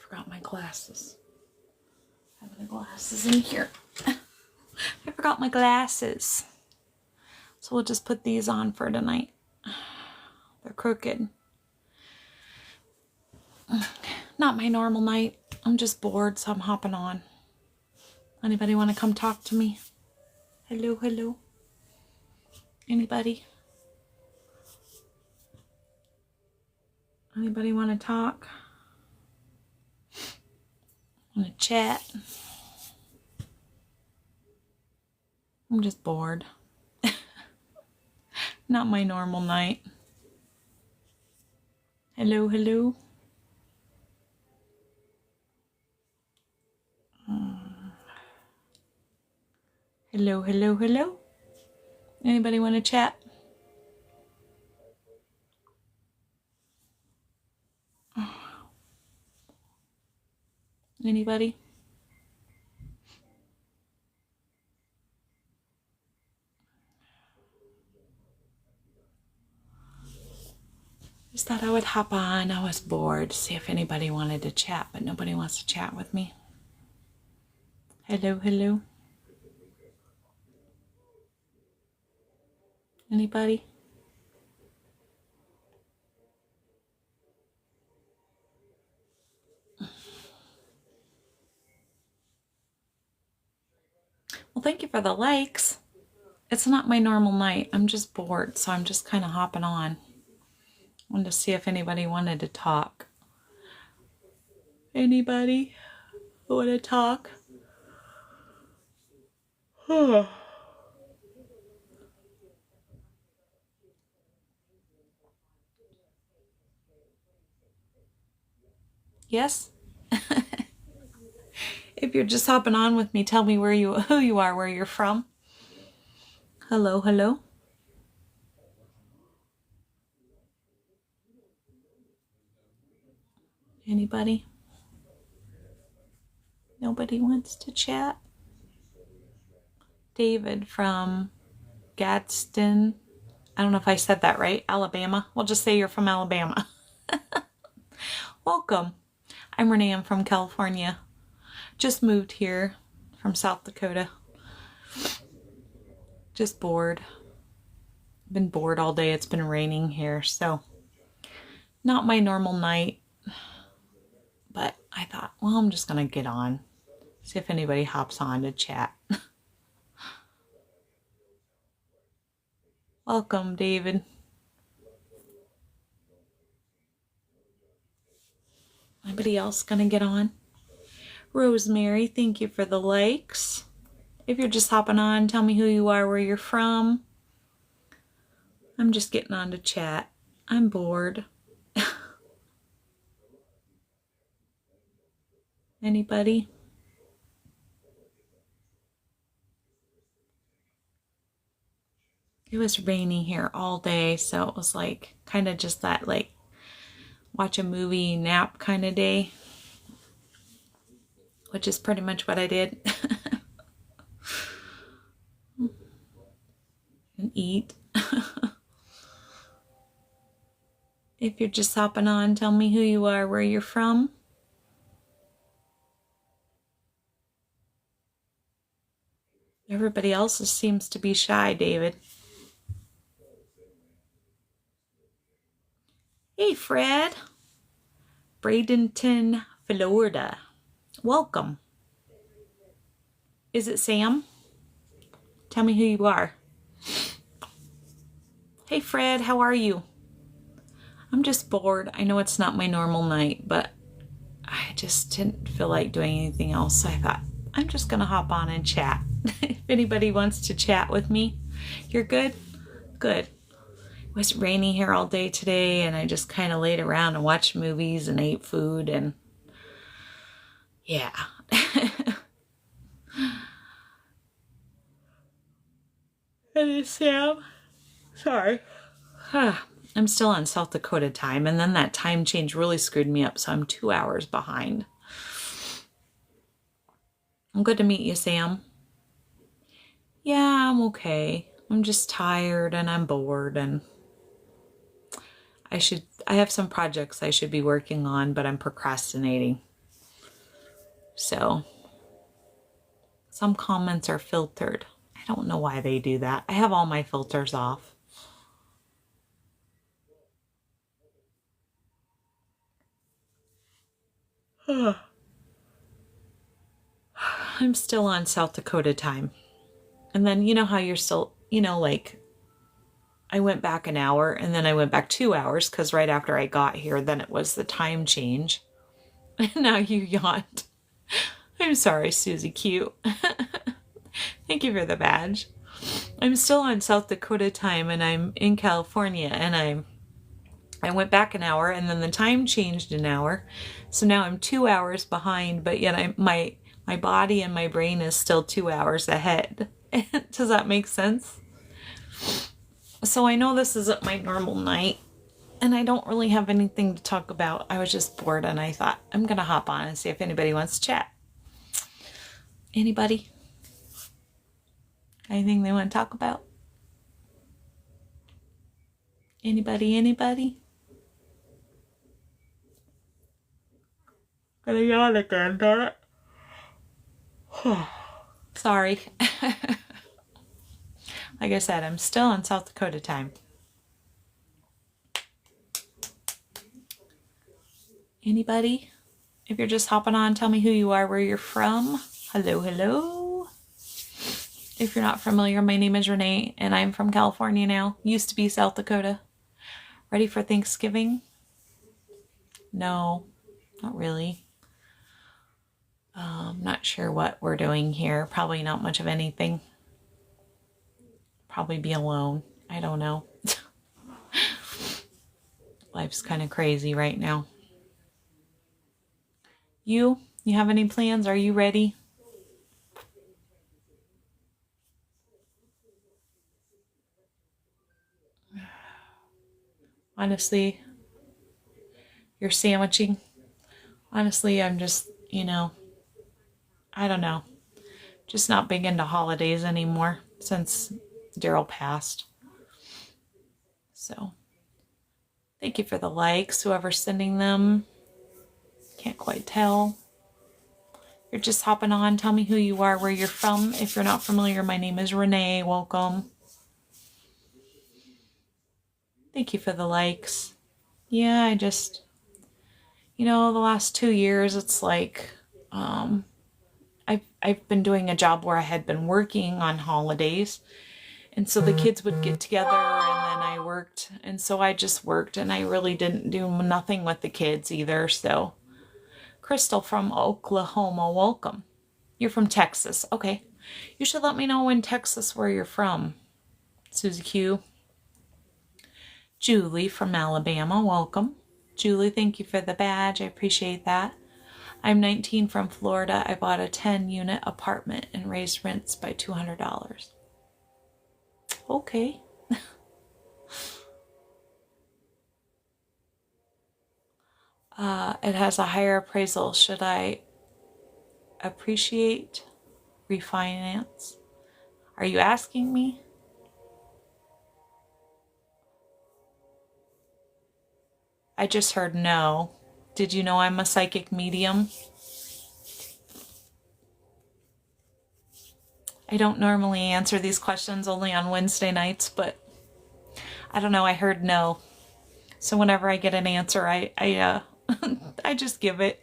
forgot my glasses. I have my glasses in here. I forgot my glasses. So we'll just put these on for tonight. They're crooked. Not my normal night. I'm just bored, so I'm hopping on. Anybody want to come talk to me? Hello, hello. Anybody? Anybody want to talk? Want to chat? I'm just bored. Not my normal night. Hello, hello. Hello, hello, hello. Anybody want to chat? Anybody? Just thought I would hop on. I was bored, see if anybody wanted to chat, but nobody wants to chat with me. Hello, hello. Anybody? Well, thank you for the likes. It's not my normal night. I'm just bored, so I'm just kind of hopping on. Wanted to see if anybody wanted to talk. Anybody want to talk? Yes? If you're just hopping on with me, tell me who you are, where you're from. Hello, hello. Anybody? Nobody wants to chat? David from Gadsden. I don't know if I said that right. Alabama. We'll just say you're from Alabama. Welcome. I'm Renee. I'm from California. Just moved here from South Dakota. Just bored. Been bored all day. It's been raining here, so not my normal night. But I thought, well, I'm just going to get on. See if anybody hops on to chat. Welcome, David. Anybody else going to get on? Rosemary, thank you for the likes. If you're just hopping on, tell me who you are, where you're from. I'm just getting on to chat. I'm bored. Anybody? It was rainy here all day, so it was like kind of just that like watch a movie, nap kind of day, which is pretty much what I did. And eat. If you're just hopping on, tell me who you are, where you're from. Everybody else seems to be shy, David. Hey, Fred. Bradenton, Florida. Welcome. Is it Sam? Tell me who you are. Hey, Fred, how are you? I'm just bored. I know it's not my normal night, but I just didn't feel like doing anything else. So I thought, I'm just going to hop on and chat. If anybody wants to chat with me, you're good? Good. It was rainy here all day today, and I just kind of laid around and watched movies and ate food, and yeah. And it's Sam. Sorry. I'm still on South Dakota time, and then that time change really screwed me up, so I'm 2 hours behind. I'm good to meet you, Sam. Yeah, I'm okay. I'm just tired and I'm bored, and I have some projects I should be working on, but I'm procrastinating. So some comments are filtered. I don't know why they do that. I have all my filters off. I'm still on South Dakota time. And then you know how you're still, like I went back an hour and then I went back 2 hours because right after I got here, then it was the time change. And now you yawned. I'm sorry, Susie Q. Thank you for the badge. I'm still on South Dakota time and I'm in California and I went back an hour and then the time changed an hour. So now I'm 2 hours behind, but yet my body and my brain is still 2 hours ahead. Does that make sense? So I know this isn't my normal night and I don't really have anything to talk about. I was just bored and I thought I'm going to hop on and see if anybody wants to chat. Anybody? Anything they want to talk about? Anybody? Gonna yawn again, darn it. Sorry. Like I said, I'm still on South Dakota time. Anybody? If you're just hopping on, tell me who you are, where you're from. Hello. If you're not familiar, my name is Renee and I'm from California now. Used to be South Dakota. Ready for Thanksgiving? No, not really. Not sure what we're doing here. Probably not much of anything. Probably be alone. I don't know. Life's kind of crazy right now. You have any plans? Are you ready? Honestly, you're sandwiching. Honestly, I'm just, I don't know. Just not big into holidays anymore since Daryl passed. So, thank you for the likes, whoever's sending them. Can't quite tell. You're just hopping on. Tell me who you are, where you're from. If you're not familiar, my name is Renee. Welcome. Thank you for the likes. Yeah, I just, the last 2 years, it's like, I've been doing a job where I had been working on holidays. And so the kids would get together and then I worked. And so I just worked and I really didn't do nothing with the kids either. So Crystal from Oklahoma, welcome. You're from Texas. Okay. You should let me know in Texas where you're from. Susie Q. Julie from Alabama, welcome. Julie, thank you for the badge. I appreciate that. I'm 19 from Florida. I bought a 10-unit apartment and raised rents by $200. Okay. It has a higher appraisal. Should I appreciate refinance? Are you asking me? I just heard no. Did you know I'm a psychic medium? I don't normally answer these questions, only on Wednesday nights, but I don't know, I heard no. So whenever I get an answer, I I just give it.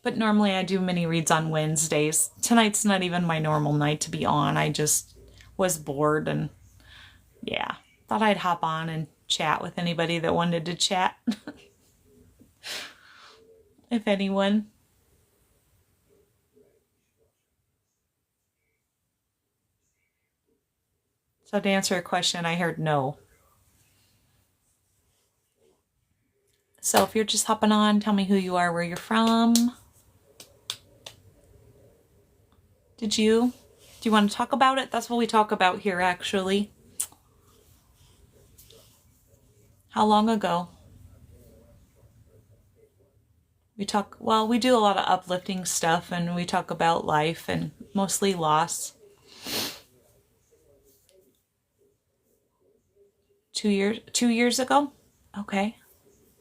But normally I do mini reads on Wednesdays. Tonight's not even my normal night to be on. I just was bored and yeah, thought I'd hop on and chat with anybody that wanted to chat. If anyone. So to answer your question, I heard no. So if you're just hopping on, tell me who you are, where you're from. Do you want to talk about it? That's what we talk about here, actually. How long ago? We do a lot of uplifting stuff and we talk about life and mostly loss. 2 years ago? Okay.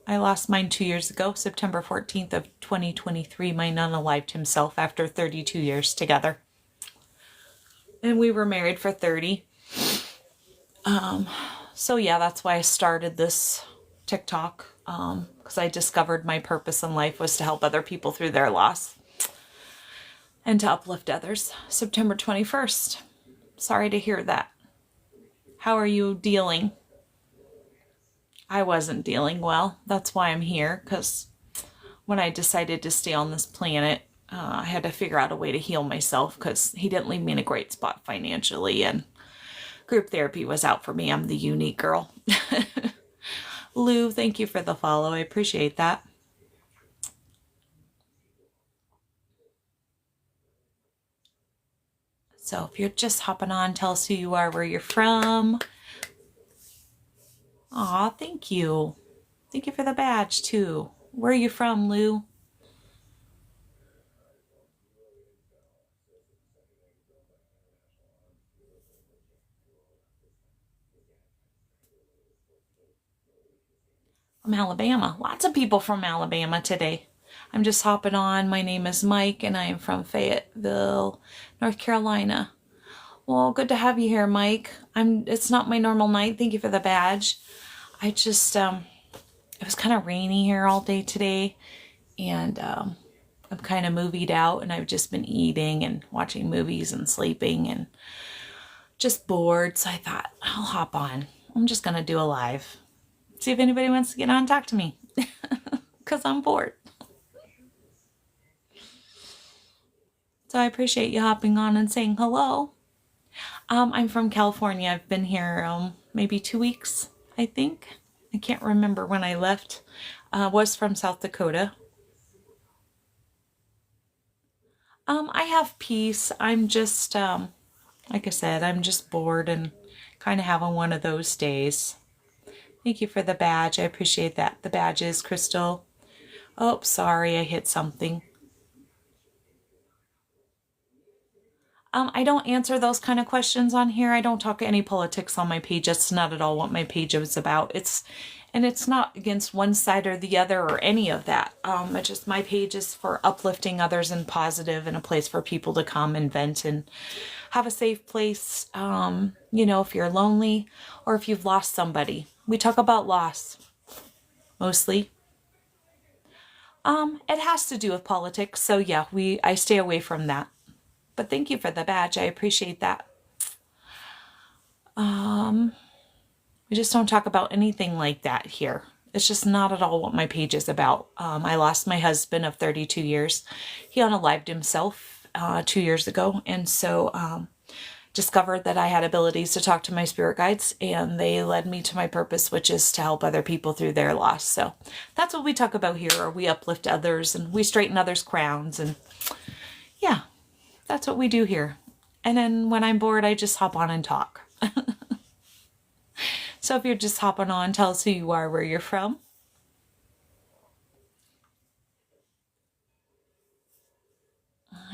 I lost mine 2 years ago, September 14th of 2023. My nun unalived himself after 32 years together. And we were married for 30. So yeah, that's why I started this TikTok. Because I discovered my purpose in life was to help other people through their loss and to uplift others. September 21st. Sorry to hear that. How are you dealing? I wasn't dealing well. That's why I'm here, because when I decided to stay on this planet, I had to figure out a way to heal myself, because he didn't leave me in a great spot financially, and group therapy was out for me. I'm the unique girl. Lou, thank you for the follow. I appreciate that. So if you're just hopping on, tell us who you are, where you're from. Aw, thank you. Thank you for the badge, too. Where are you from, Lou? From Alabama. Lots of people from Alabama today. I'm just hopping on. My name is Mike, and I am from Fayetteville, North Carolina. Well, good to have you here, Mike. It's not my normal night. Thank you for the badge. I just, it was kind of rainy here all day today, and I'm kind of movied out, and I've just been eating and watching movies and sleeping and just bored. So I thought, I'll hop on. I'm just going to do a live. See if anybody wants to get on and talk to me, because I'm bored. So I appreciate you hopping on and saying hello. I'm from California. I've been here maybe 2 weeks, I think. I can't remember when I left. Was from South Dakota. I have peace. I'm just, like I said, I'm just bored and kind of having one of those days. Thank you for the badge. I appreciate that. The badge is Crystal. Oh, sorry, I hit something. I don't answer those kind of questions on here. I don't talk any politics on my page. That's not at all what my page is about. It's not against one side or the other or any of that. It's just my page is for uplifting others and positive, and a place for people to come and vent and have a safe place. If you're lonely or if you've lost somebody. We talk about loss mostly. It has to do with politics. So yeah, I stay away from that. But thank you for the badge. I appreciate that. We just don't talk about anything like that here. It's just not at all what my page is about. I lost my husband of 32 years. He unalived himself 2 years ago. And so discovered that I had abilities to talk to my spirit guides, and they led me to my purpose, which is to help other people through their loss. So that's what we talk about here, or we uplift others and we straighten others' crowns. And yeah. That's what we do here. And then when I'm bored, I just hop on and talk. So if you're just hopping on, tell us who you are, where you're from.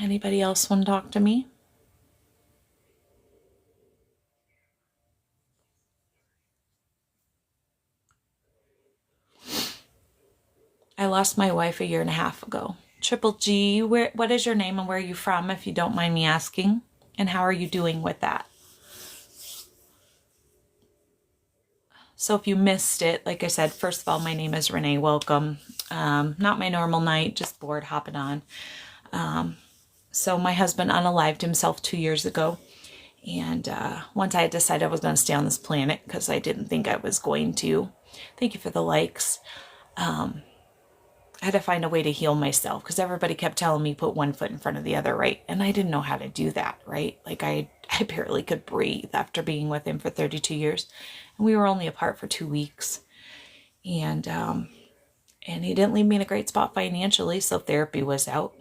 Anybody else want to talk to me? I lost my wife 1.5 years ago. Triple G, what is your name and where are you from, if you don't mind me asking? And how are you doing with that? So if you missed it, like I said, first of all, my name is Renee. Welcome. Not my normal night, just bored hopping on. So my husband unalived himself 2 years ago. And once I had decided I was going to stay on this planet, because I didn't think I was going to. Thank you for the likes. I had to find a way to heal myself, because everybody kept telling me put one foot in front of the other, right? And I didn't know how to do that, right? Like I barely could breathe after being with him for 32 years. And we were only apart for 2 weeks. And he didn't leave me in a great spot financially, so therapy was out.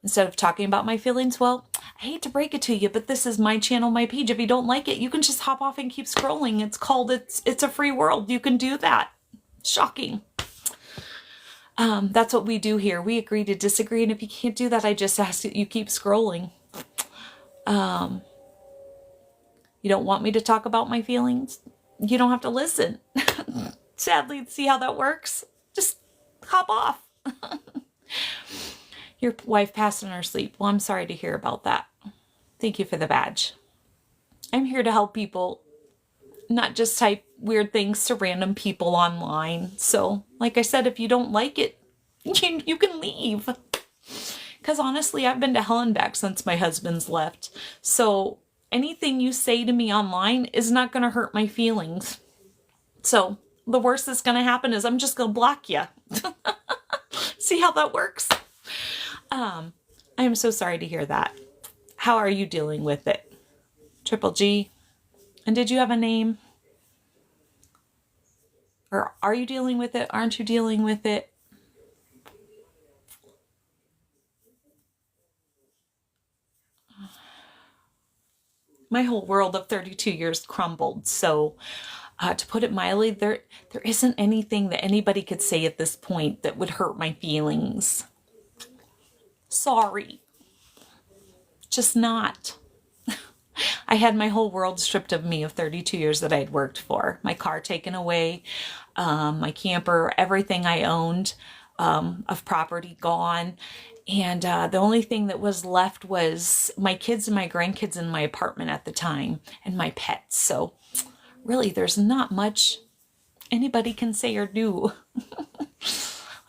Instead of talking about my feelings, well, I hate to break it to you, but this is my channel, my page. If you don't like it, you can just hop off and keep scrolling. It's a free world. You can do that. Shocking. That's what we do here. We agree to disagree, and if you can't do that, I just ask that you keep scrolling. You don't want me to talk about my feelings? you don't have to listen. Sadly, see how that works? Just hop off. Your wife passed in her sleep. Well, I'm sorry to hear about that. Thank you for the badge. I'm here to help people, not just type weird things to random people online. So, like I said, if you don't like it, you can leave. Because honestly, I've been to hell and back since my husband's left. So anything you say to me online is not going to hurt my feelings. So the worst that's going to happen is I'm just going to block you. See how that works? I am so sorry to hear that. How are you dealing with it? Triple G. And did you have a name? Or are you dealing with it? Aren't you dealing with it? My whole world of 32 years crumbled. So to put it mildly, there isn't anything that anybody could say at this point that would hurt my feelings. Sorry. Just not. I had my whole world stripped of me of 32 years that I had worked for. My car taken away, my camper, everything I owned of property gone. And the only thing that was left was my kids and my grandkids in my apartment at the time and my pets. So really, there's not much anybody can say or do.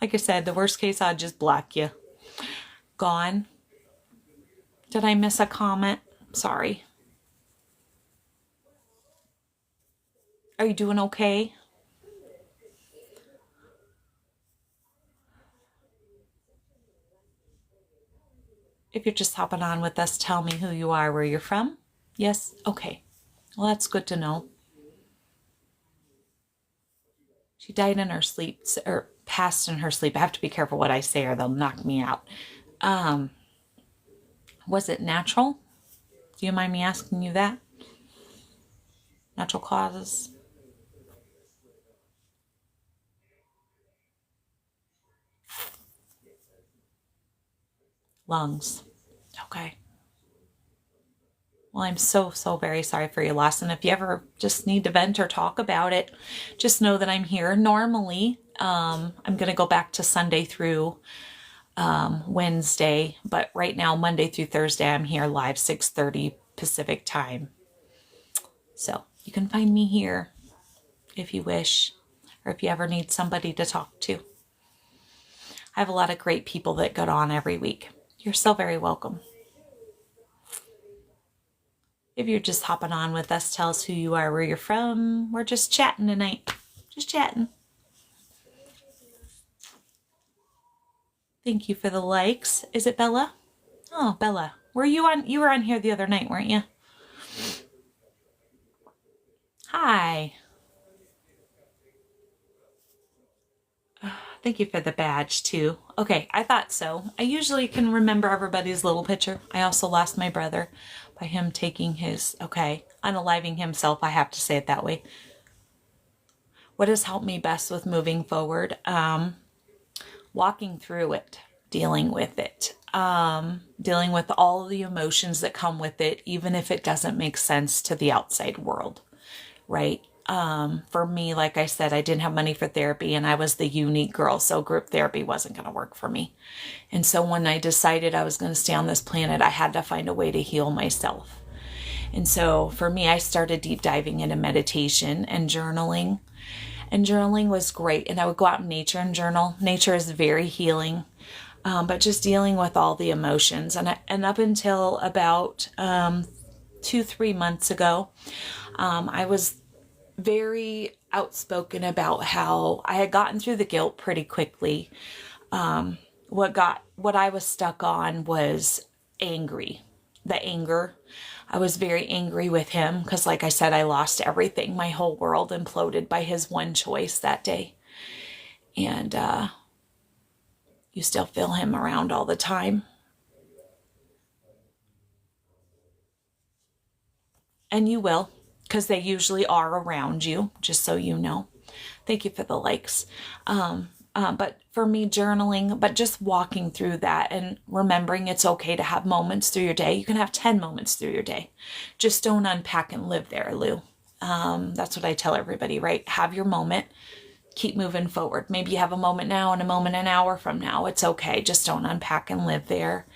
Like I said, the worst case, I'd just block you. Gone. Did I miss a comment? Sorry. Are you doing okay? If you're just hopping on with us, tell me who you are, where you're from. Yes? Okay. Well, that's good to know. She died in her sleep, or passed in her sleep. I have to be careful what I say or they'll knock me out. Was it natural? Do you mind me asking you that? Natural causes? Lungs. Okay. Well, I'm so very sorry for your loss. And if you ever just need to vent or talk about it, just know that I'm here. Normally, I'm going to go back to Sunday through Wednesday. But right now, Monday through Thursday, I'm here live 6:30 Pacific time. So you can find me here if you wish, or if you ever need somebody to talk to. I have a lot of great people that get on every week. You're so very welcome. If you're just hopping on with us, tell us who you are, where you're from. We're just chatting tonight. Just chatting. Thank you for the likes. Is it Bella? Oh, Bella. Were you on? You were on here the other night, weren't you? Hi. Thank you for the badge, too. Okay, I thought so. I usually can remember everybody's little picture. I also lost my brother by him taking his, unaliving himself. I have to say it that way. What has helped me best with moving forward? Walking through it, dealing with it, dealing with all the emotions that come with it, even if it doesn't make sense to the outside world, right? For me, like I said, I didn't have money for therapy and I was the unique girl, so group therapy wasn't going to work for me. And so when I decided I was going to stay on this planet, I had to find a way to heal myself. And so for me, I started deep diving into meditation and journaling. And journaling was great. And I would go out in nature and journal. Nature is very healing. But just dealing with all the emotions. And up until about 2-3 months ago, I was very outspoken about how I had gotten through the guilt pretty quickly. What I was stuck on was the anger. I was very angry with him because, like I said, I lost everything. My whole world imploded by his one choice that day. And you still feel him around all the time. And you will, because they usually are around you, just so you know. Thank you for the likes. But for me, journaling, but just walking through that and remembering it's okay to have moments through your day. You can have 10 moments through your day. Just don't unpack and live there, Lou. That's what I tell everybody, right? Have your moment. Keep moving forward. Maybe you have a moment now and a moment an hour from now. It's okay. Just don't unpack and live there.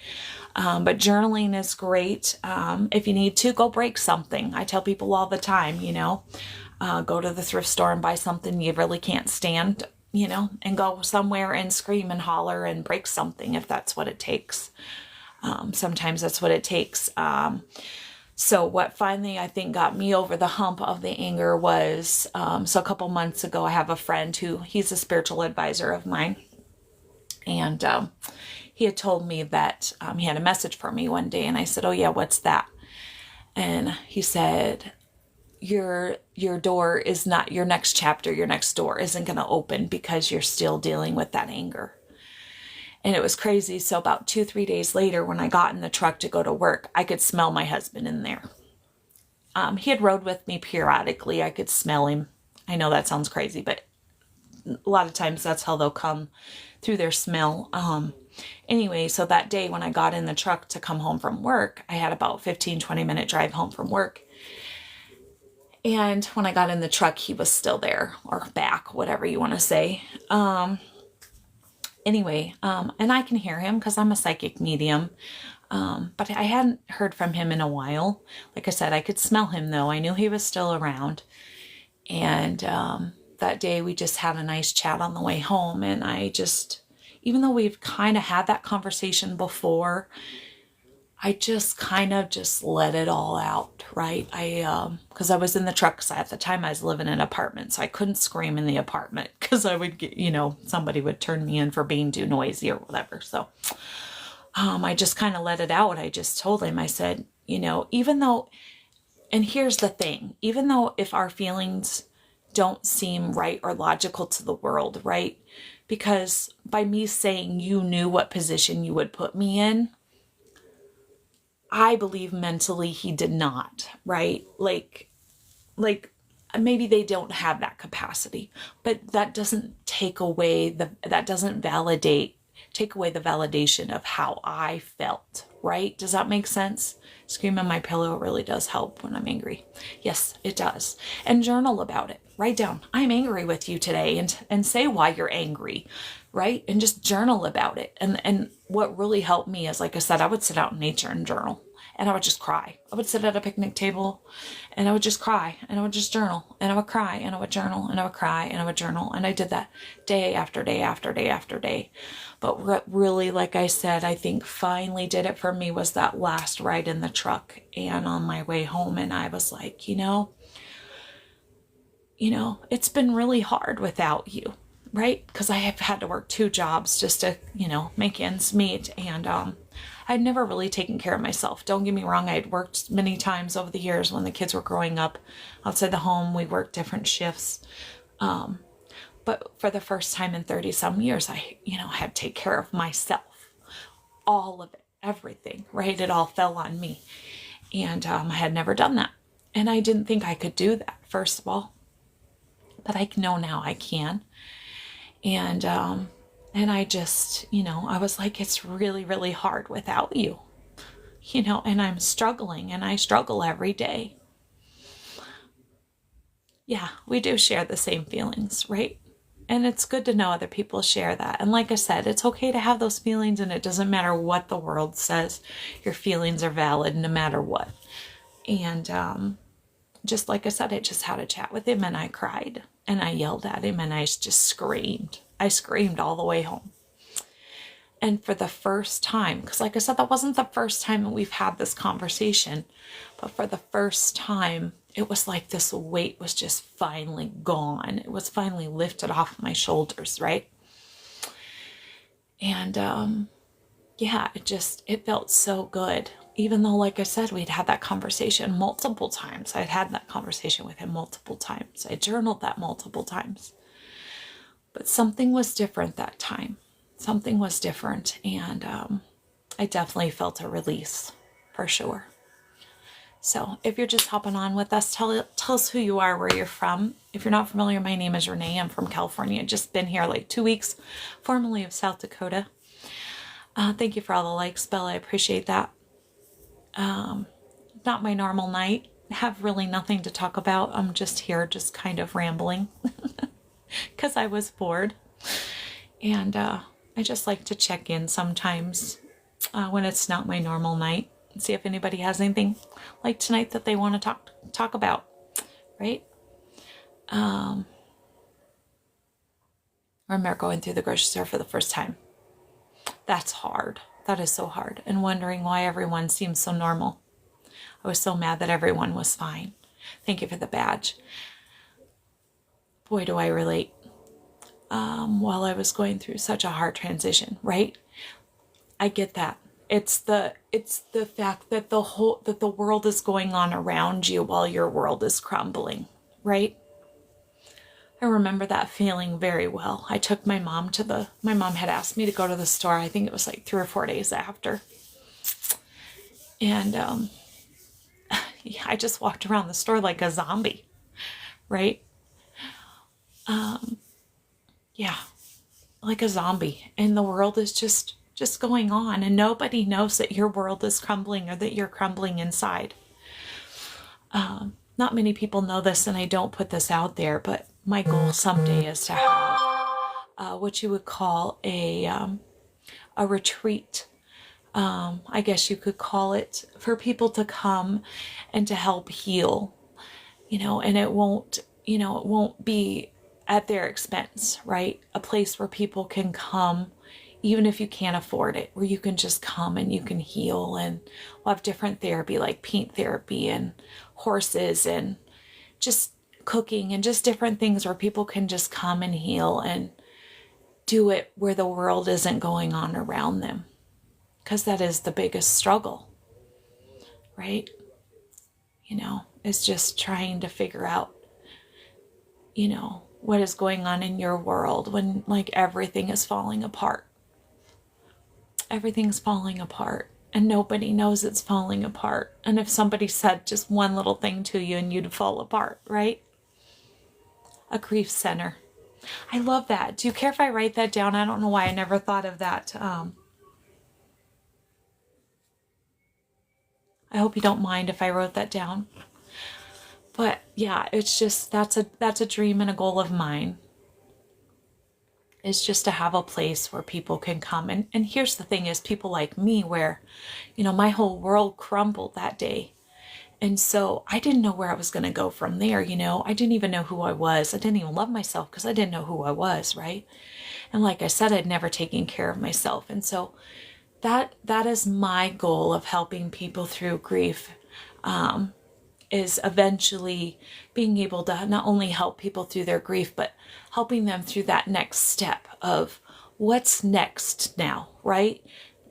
But journaling is great. If you need to, go break something. I tell people all the time, go to the thrift store and buy something you really can't stand, and go somewhere and scream and holler and break something if that's what it takes. Sometimes that's what it takes. So what finally I think got me over the hump of the anger was, so a couple months ago, I have a friend he's a spiritual advisor of mine. And he had told me that he had a message for me one day. And I said, oh yeah, what's that? And he said, your door is not, your next chapter, your next door isn't going to open because you're still dealing with that anger. And it was crazy. So about 2-3 days later, when I got in the truck to go to work, I could smell my husband in there. He had rode with me periodically. I could smell him. I know that sounds crazy, but a lot of times that's how they'll come through their smell. Anyway, so that day when I got in the truck to come home from work, I had about 15-20 minute drive home from work. And when I got in the truck, he was still there, or back, whatever you want to say. Anyway, and I can hear him because I'm a psychic medium. But I hadn't heard from him in a while. Like I said, I could smell him though. I knew he was still around. And that day we just had a nice chat on the way home. And even though we've kind of had that conversation before, I just kind of just let it all out, right? Because I was in the truck, because at the time I was living in an apartment, so I couldn't scream in the apartment because I would get, somebody would turn me in for being too noisy or whatever. So I just kind of let it out. I just told him, I said, even though, and here's the thing, even though if our feelings don't seem right or logical to the world, right? Because by me saying you knew what position you would put me in, I believe mentally he did not, right? Like maybe they don't have that capacity, but that doesn't take away take away the validation of how I felt, right? Does that make sense? Screaming my pillow really does help when I'm angry. Yes, it does. And journal about it. Write down, I'm angry with you today, and say why you're angry, right? And just journal about it. And what really helped me is, like I said, I would sit out in nature and journal. And I would just cry. I would sit at a picnic table and I would just cry, and I would just journal, and I would cry, and I would journal, and I would cry, and I would journal. And I did that day after day after day after day. But what really, like I said, I think finally did it for me was that last ride in the truck and on my way home. And I was like, it's been really hard without you, right? Because I have had to work 2 jobs just to, make ends meet. And I'd never really taken care of myself. Don't get me wrong. I had worked many times over the years when the kids were growing up outside the home. We worked different shifts. But for the first time in 30 some years, I, had to take care of myself, all of it, everything, right? It all fell on me. And I had never done that. And I didn't think I could do that, first of all. But I know now I can. And I just, I was like, it's really, really hard without you, and I'm struggling, and I struggle every day. Yeah, we do share the same feelings, right? And it's good to know other people share that. And like I said, it's okay to have those feelings, and it doesn't matter what the world says. Your feelings are valid no matter what. And just like I said, I just had a chat with him, and I cried, and I yelled at him, and I just screamed. I screamed all the way home. And for the first time, because like I said, that wasn't the first time that we've had this conversation, but for the first time, it was like this weight was just finally gone. It was finally lifted off my shoulders, right? And it felt so good. Even though, like I said, we'd had that conversation multiple times. I'd had that conversation with him multiple times. I journaled that multiple times. But something was different that time. Something was different. And I definitely felt a release, for sure. So if you're just hopping on with us, tell us who you are, where you're from. If you're not familiar, my name is Renee. I'm from California. Just been here like 2 weeks, formerly of South Dakota. Thank you for all the likes, Bella. I appreciate that. Not my normal night. have really nothing to talk about. I'm just here, just kind of rambling because I was bored. And I just like to check in sometimes when it's not my normal night and see if anybody has anything like tonight that they want to talk about, right? I remember going through the grocery store for the first time. That's hard. That is so hard. And wondering why everyone seems so normal. I was so mad that everyone was fine. Thank you for the badge. Boy, do I relate. While I was going through such a hard transition, right? I get that. It's the fact that the world is going on around you while your world is crumbling, right? I remember that feeling very well. I took my mom my mom had asked me to go to the store. I think it was like 3 or 4 days after. And yeah, I just walked around the store like a zombie, right? Yeah, like a zombie. And the world is just going on, and nobody knows that your world is crumbling or that you're crumbling inside. Not many people know this, and I don't put this out there, but my goal someday is to have what you would call a retreat. I guess you could call it, for people to come and to help heal, and it won't be at their expense, right? A place where people can come, even if you can't afford it, where you can just come and you can heal. And we'll have different therapy, like paint therapy and horses and just cooking and just different things where people can just come and heal and do it where the world isn't going on around them. Because that is the biggest struggle, right? Is just trying to figure out, what is going on in your world when like everything is falling apart. Everything's falling apart and nobody knows it's falling apart. And if somebody said just one little thing to you and you'd fall apart, right? A grief center. I love that. Do you care if I write that down? I don't know why I never thought of that. I hope you don't mind if I wrote that down. But yeah, it's just, that's a dream and a goal of mine. Is just to have a place where people can come. And here's the thing is, people like me where, my whole world crumbled that day. And so I didn't know where I was going to go from there. I didn't even know who I was. I didn't even love myself because I didn't know who I was, right? And like I said, I'd never taken care of myself. And so that is my goal of helping people through grief, is eventually being able to not only help people through their grief, but helping them through that next step of what's next now, right?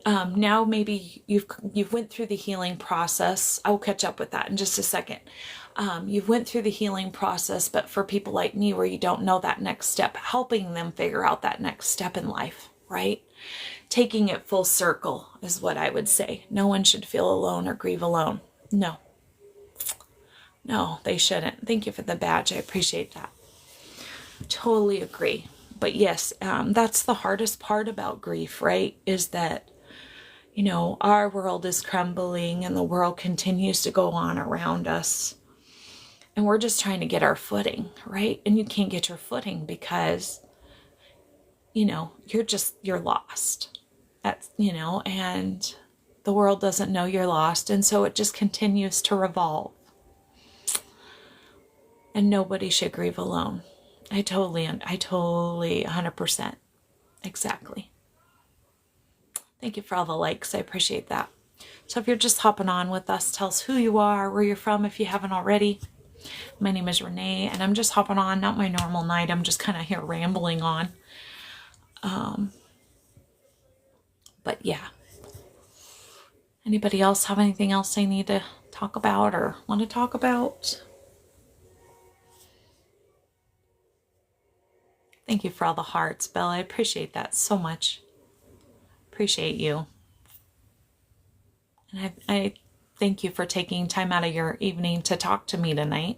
Now maybe you've went through the healing process. I will catch up with that in just a second. You've went through the healing process, but for people like me where you don't know that next step, helping them figure out that next step in life, right? Taking it full circle is what I would say. No one should feel alone or grieve alone. No, they shouldn't. Thank you for the badge. I appreciate that. Totally agree. But yes, that's the hardest part about grief, right? Is that, our world is crumbling and the world continues to go on around us. And we're just trying to get our footing, right? And you can't get your footing because, you're lost. That's, and the world doesn't know you're lost. And so it just continues to revolve. And nobody should grieve alone. I totally 100%. Exactly. Thank you for all the likes. I appreciate that. So if you're just hopping on with us, tell us who you are, where you're from if you haven't already. My name is Renee, and I'm just hopping on, not my normal night. I'm just kind of here rambling on. But yeah. Anybody else have anything else they need to talk about or want to talk about? Thank you for all the hearts, Bella. I appreciate that so much. Appreciate you. And I thank you for taking time out of your evening to talk to me tonight.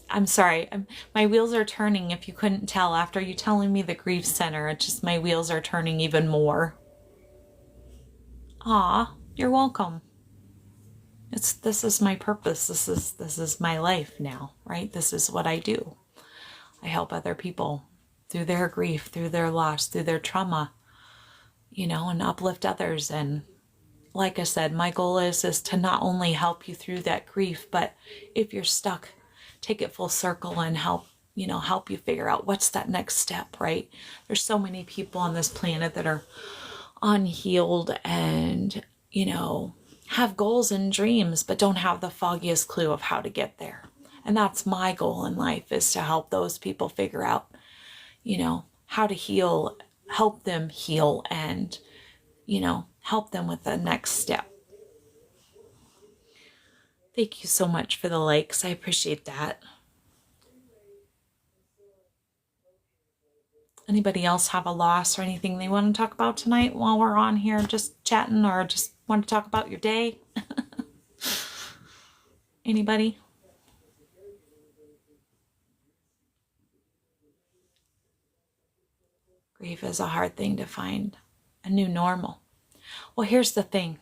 I'm sorry. My wheels are turning, if you couldn't tell. After you telling me the grief center, it's just my wheels are turning even more. Aw, you're welcome. This is my purpose. This is my life now, right? This is what I do. I help other people through their grief, through their loss, through their trauma, and uplift others. And like I said, my goal is to not only help you through that grief, but if you're stuck, take it full circle and help you figure out what's that next step, right? There's so many people on this planet that are unhealed and, have goals and dreams, but don't have the foggiest clue of how to get there. And that's my goal in life, is to help those people figure out, how to heal, help them heal, and, help them with the next step. Thank you so much for the likes. I appreciate that. Anybody else have a loss or anything they want to talk about tonight while we're on here just chatting, or just want to talk about your day? Anybody? Grief is a hard thing to find a new normal. Well, here's the thing,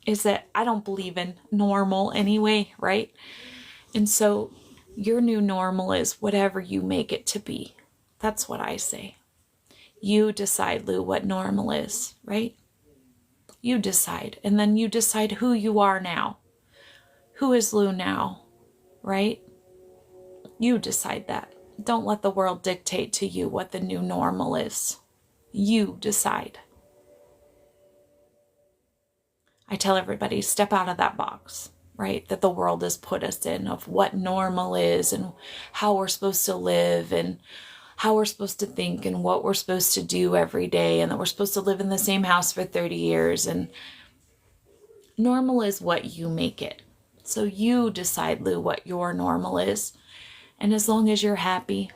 is that I don't believe in normal anyway, right? And so your new normal is whatever you make it to be. That's what I say. You decide, Lou, what normal is, right? You decide. And then you decide who you are now. Who is Lou now, right? You decide that. Don't let the world dictate to you what the new normal is. You decide. I tell everybody, step out of that box, right? That the world has put us in, of what normal is and how we're supposed to live and how we're supposed to think and what we're supposed to do every day, and that we're supposed to live in the same house for 30 years. And normal is what you make it. So you decide, Lou, what your normal is. And as long as you're happy,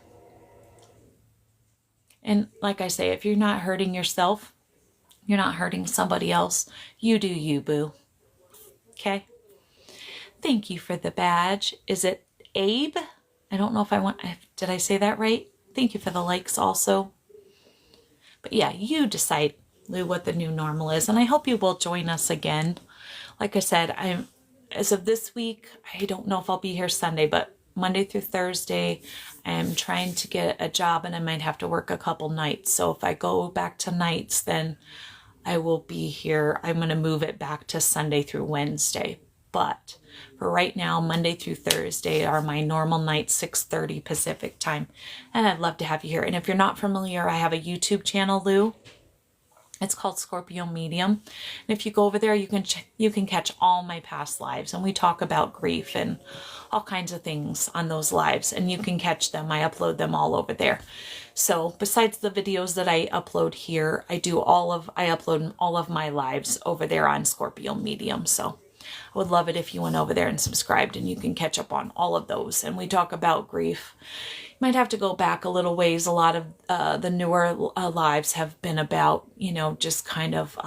and like I say, if you're not hurting yourself, you're not hurting somebody else, you do you, boo. Okay? Thank you for the badge. Is it Abe? I don't know did I say that right? Thank you for the likes also. But yeah, you decide, Lou, what the new normal is. And I hope you will join us again. Like I said, as of this week, I don't know if I'll be here Sunday, but Monday through Thursday, I'm trying to get a job and I might have to work a couple nights. So if I go back to nights, then I will be here. I'm going to move it back to Sunday through Wednesday. But for right now, Monday through Thursday are my normal nights, 6:30 Pacific time. And I'd love to have you here. And if you're not familiar, I have a YouTube channel, Lou. It's called Scorpio Medium. And if you go over there, you can catch all my past lives. And we talk about grief and all kinds of things on those lives. And you can catch them. I upload them all over there. So besides the videos that I upload here, I upload all of my lives over there on Scorpio Medium. So I would love it if you went over there and subscribed, and you can catch up on all of those. And we talk about grief. You might have to go back a little ways. A lot of the newer lives have been about, just kind of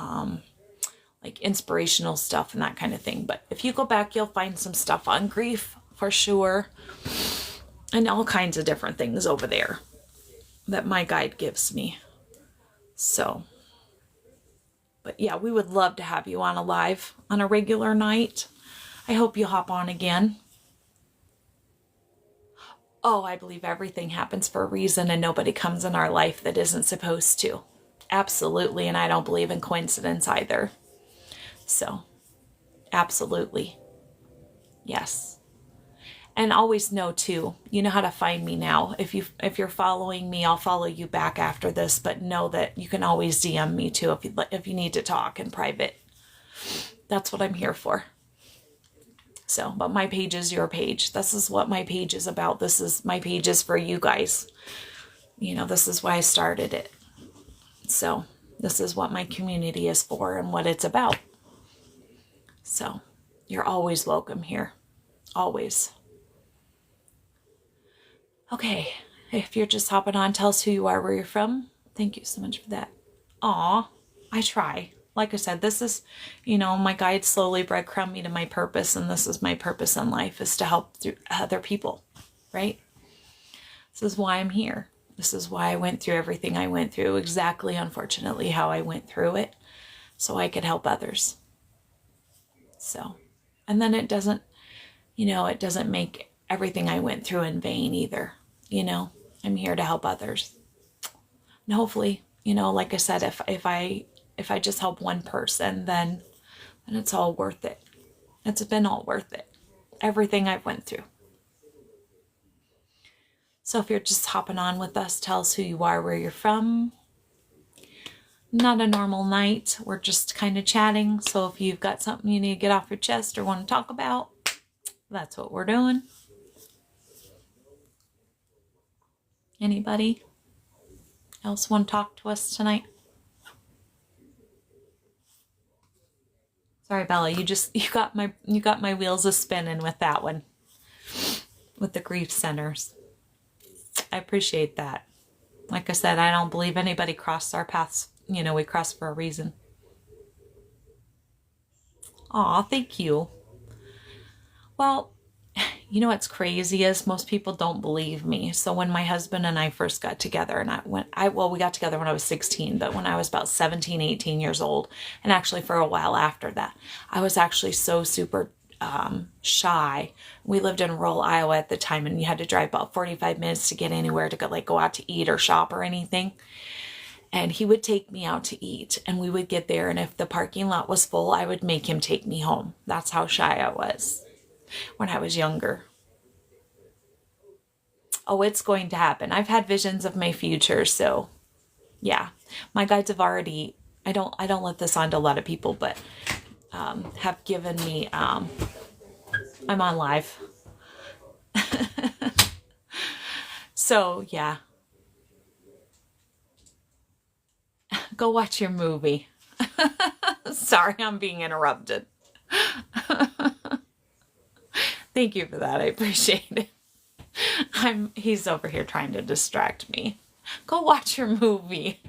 like inspirational stuff and that kind of thing. But if you go back, you'll find some stuff on grief for sure. And all kinds of different things over there that my guide gives me. So... but yeah, we would love to have you on a live on a regular night. I hope you hop on again. Oh, I believe everything happens for a reason, and nobody comes in our life that isn't supposed to. Absolutely, and I don't believe in coincidence either. So, absolutely. Yes. And always know too, you know how to find me now. If you're following me, I'll follow you back after this, but know that you can always DM me too if you need to talk in private. That's what I'm here for. So, but my page is your page. This is what my page is about. My page is for you guys. This is why I started it. So, this is what my community is for and what it's about. So, you're always welcome here. Always. Okay, if you're just hopping on, tell us who you are, where you're from. Thank you so much for that. Aw, I try. Like I said, this is, my guide slowly breadcrumb me to my purpose, and this is my purpose in life, is to help other people. right? This is why I'm here. This is why I went through everything I went through, exactly, unfortunately, how I went through it, so I could help others. So, and then it doesn't, it doesn't make everything I went through in vain either. I'm here to help others. And hopefully, like I said, if I just help one person, then it's all worth it. It's been all worth it. Everything I've went through. So if you're just hopping on with us, tell us who you are, where you're from. Not a normal night. We're just kind of chatting. So if you've got something you need to get off your chest or want to talk about, that's what we're doing. Anybody else want to talk to us tonight? Sorry, Bella, you got my wheels a spinning with that one. With the grief centers. I appreciate that. Like I said, I don't believe anybody crossed our paths. We crossed for a reason. Aw, thank you. Well, what's crazy is most people don't believe me. So when my husband and I first got together, and we got together when I was 16, but when I was about 17, 18 years old, and actually for a while after that, I was actually so super shy. We lived in rural Iowa at the time, and you had to drive about 45 minutes to get anywhere to go out to eat or shop or anything. And he would take me out to eat, and we would get there, and if the parking lot was full, I would make him take me home. That's how shy I was when I was younger. Oh, it's going to happen. I've had visions of my future, so yeah. My guides have already, I don't let this on to a lot of people, but have given me, I'm on live. So yeah. Go watch your movie. Sorry, I'm being interrupted. Thank you for that. I appreciate it. He's over here trying to distract me. Go watch your movie.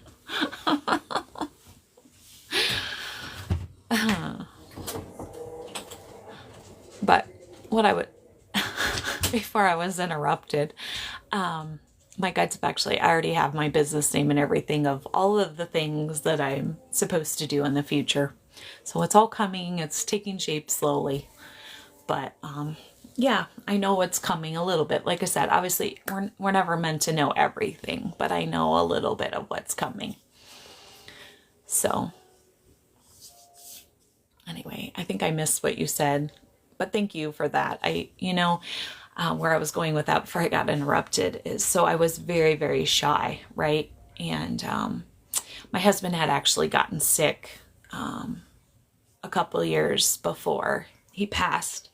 But what I would, before I was interrupted, my guides have I already have my business name and everything of all of the things that I'm supposed to do in the future. So it's all coming. It's taking shape slowly. But yeah, I know what's coming a little bit. Like I said, obviously we're never meant to know everything, but I know a little bit of what's coming. So anyway, I think I missed what you said, but thank you for that. Where I was going with that before I got interrupted is, so I was very, very shy, right? And my husband had actually gotten sick a couple of years before he passed,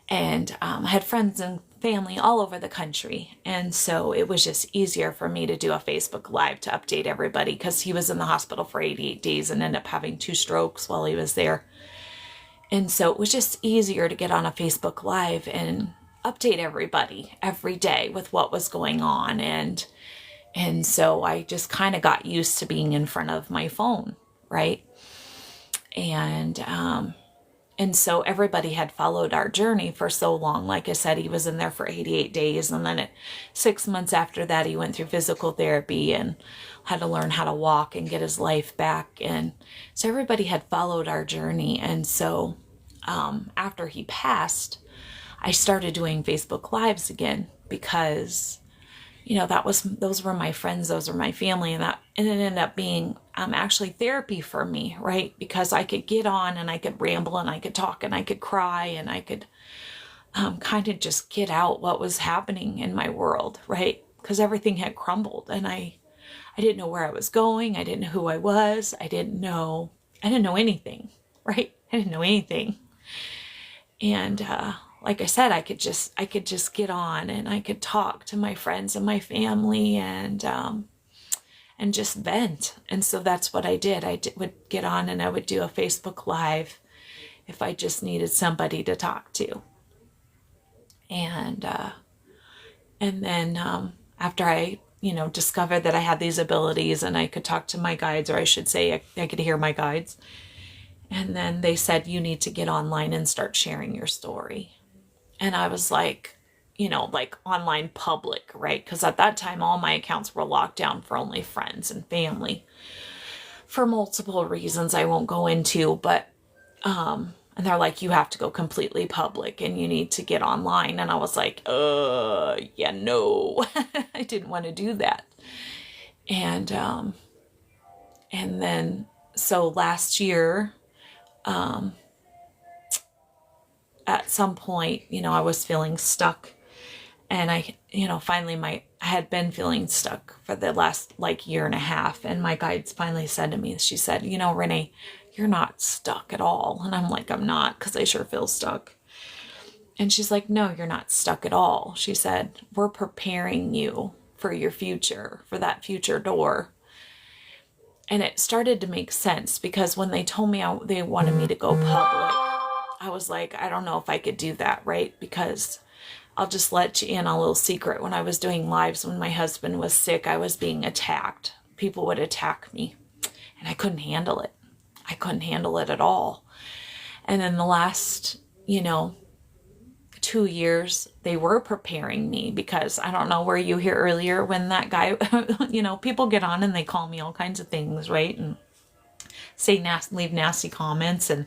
and I had friends and family all over the country, and so it was just easier for me to do a Facebook Live to update everybody, because he was in the hospital for 88 days and ended up having 2 strokes while he was there. And so it was just easier to get on a Facebook Live and update everybody every day with what was going on. And so I just kind of got used to being in front of my phone, right? And so everybody had followed our journey for so long. Like I said, he was in there for 88 days. And then 6 months after that, he went through physical therapy and had to learn how to walk and get his life back. And so everybody had followed our journey. And so after he passed, I started doing Facebook Lives again, because those were my friends, those were my family, and it ended up being actually therapy for me, right? Because I could get on and I could ramble and I could talk and I could cry and I could kind of just get out what was happening in my world, right? Because everything had crumbled, and I didn't know where I was going. I didn't know who I was. I didn't know anything, right? I didn't know anything. And like I said, I could just get on and I could talk to my friends and my family and just vent. And so that's what I did. Would get on and I would do a Facebook Live if I just needed somebody to talk to. And then after I discovered that I had these abilities and I could talk to my guides, or I should say I could hear my guides. And then they said, you need to get online and start sharing your story. And I was like, like online public, right? Because at that time, all my accounts were locked down for only friends and family for multiple reasons I won't go into, but, and they're like, you have to go completely public and you need to get online. And I was like, yeah, no, I didn't want to do that. And then, so last year, at some point, I was feeling stuck, and I had been feeling stuck for the last year and a half. And my guides finally said to me, she said, Renee, you're not stuck at all. And I'm like, I'm not, because I sure feel stuck. And she's like, no, you're not stuck at all. She said, we're preparing you for your future, for that future door. And it started to make sense, because when they told me they wanted me to go public, I was like, I don't know if I could do that, right? Because I'll just let you in a little secret. When I was doing lives, when my husband was sick, I was being attacked. People would attack me, and I couldn't handle it. I couldn't handle it at all. And then the last, 2 years, they were preparing me, because I don't know, were you here earlier when that guy, people get on and they call me all kinds of things, right? And say leave nasty comments, and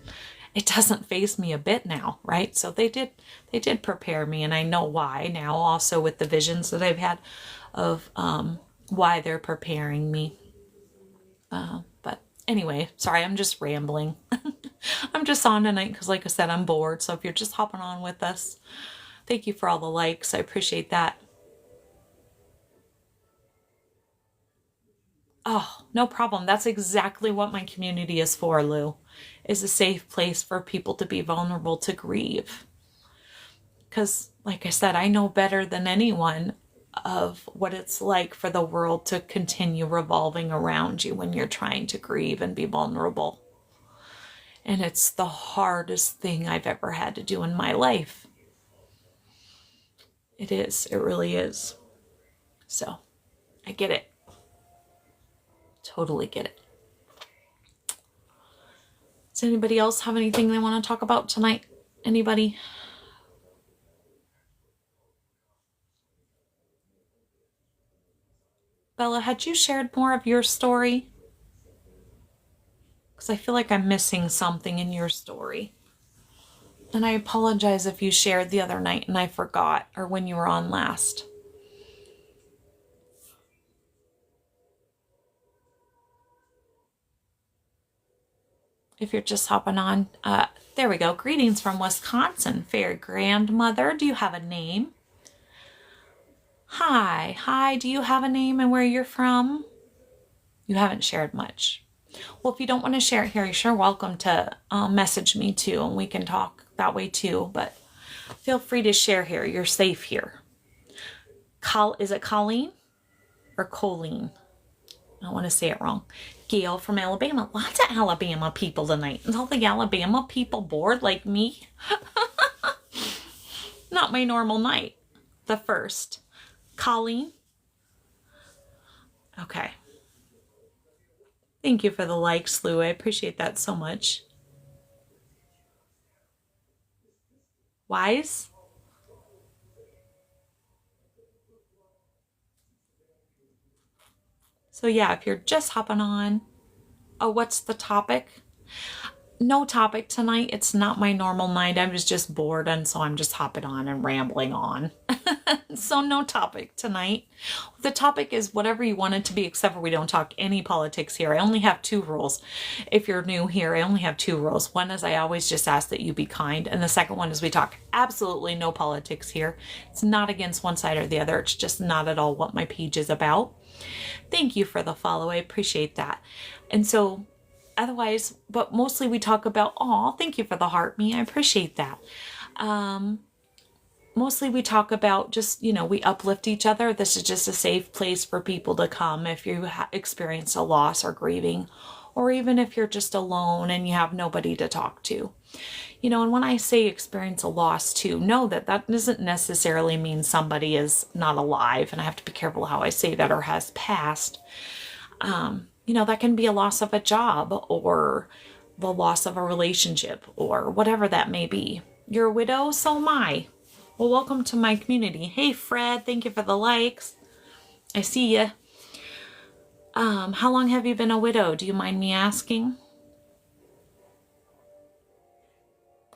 it doesn't faze me a bit now, right? So they did prepare me, and I know why now, also with the visions that I've had of why they're preparing me. But anyway, sorry, I'm just rambling. I'm just on tonight because, like I said, I'm bored. So if you're just hopping on with us, thank you for all the likes. I appreciate that. Oh, no problem. That's exactly what my community is for, Lou. Is a safe place for people to be vulnerable, to grieve. Because, like I said, I know better than anyone of what it's like for the world to continue revolving around you when you're trying to grieve and be vulnerable. And it's the hardest thing I've ever had to do in my life. It is. It really is. So, I get it. Totally get it. Does anybody else have anything they want to talk about tonight? Anybody? Bella, had you shared more of your story? Because I feel like I'm missing something in your story. And I apologize if you shared the other night and I forgot, or when you were on last. If you're just hopping on, there we go. Greetings from Wisconsin. Fair grandmother, do you have a name? Hi, do you have a name and where you're from? You haven't shared much. Well, if you don't want to share it here, you're sure welcome to message me too, and we can talk that way too, but feel free to share here. You're safe here. Is it Colleen or Colleen? I don't want to say it wrong. Gail from Alabama. Lots of Alabama people tonight. Is all the Alabama people bored like me? Not my normal night. The first. Colleen. Okay. Thank you for the likes, Lou. I appreciate that so much. Wise? So yeah, if you're just hopping on, what's the topic? No topic tonight. It's not my normal night. I was just bored, and so I'm just hopping on and rambling on. So no topic tonight. The topic is whatever you want it to be, except for we don't talk any politics here. I only have 2 rules. If you're new here, I only have 2 rules. One is I always just ask that you be kind, and the second one is we talk absolutely no politics here. It's not against one side or the other. It's just not at all what my page is about. Thank you for the follow. I appreciate that. And so otherwise, but mostly we talk about, thank you for the heart, me. I appreciate that. Mostly we talk about just, we uplift each other. This is just a safe place for people to come if you experience a loss or grieving, or even if you're just alone and you have nobody to talk to. And when I say experience a loss too, know that doesn't necessarily mean somebody is not alive. And I have to be careful how I say that, or has passed. That can be a loss of a job, or the loss of a relationship, or whatever that may be. You're a widow, so am I. Well, welcome to my community. Hey, Fred, thank you for the likes. I see ya. How long have you been a widow? Do you mind me asking?